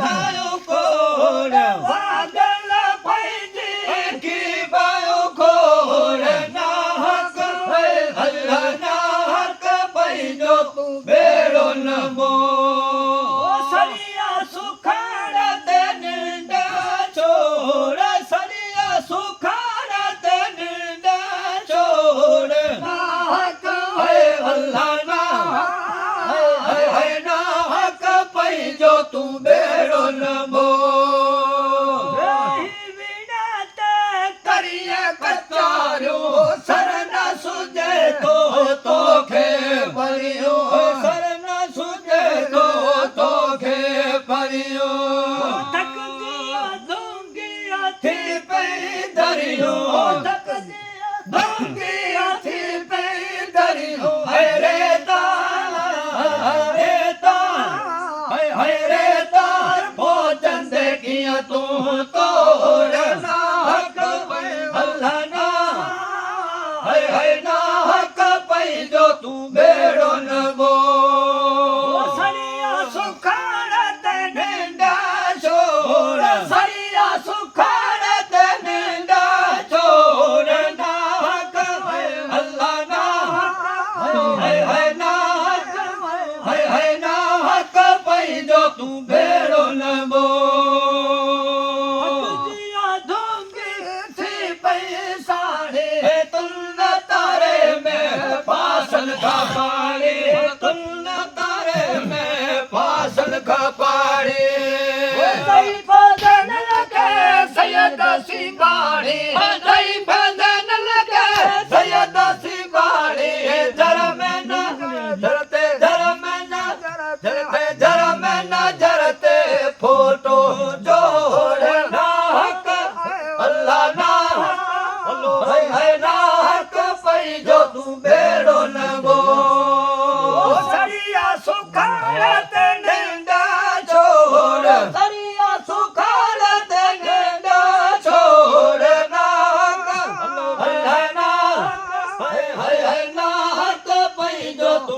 bio कोड़ वादल पैजी की bio कोड़ ना हक अल्लाह ना हक पैजो बेड़ो नमो सरिया सुखाड़ा ते निंदा छोड़ सरिया सुखाड़ा ते निंदा छोड़ ना हक अल्लाह ना है ना हक पैजो तू बेड़ो नमो कचारो सर न सुझे तो खे परियो सर न सुझे तो खे परियो थक दिया दूंगी थी पे दरियो थक दिया दूंगी थी पे दरियो है रेता रेता है रेता भोजन दे किया तू तोड़ना अल्लाह ना है ना हक पैजो तू बेड़ो नमो सरिया सुखाड़ा ते निंदा छोड़ सरिया सुखाड़ा ते निंदा छोड़ ना हक अल्लाह ना है ना हक पैजो तू बेड़ो नमो का पाड़े तुम तारे में फासल का पाड़े दई बदन लगे सैयद सिबाड़े दई बदन लगे सैयद सिबाड़े जरा में ना जरते जरा में ना जरते जरा में ना जरते फोटो जोड़ ना हक अल्लाह ना है ना हक पैजो तू बेड़ो नमो सरिया सुखाड़त निंदा छोड़ सरिया सुखाड़त निंदा छोड़ ना है ना हक पैजो तू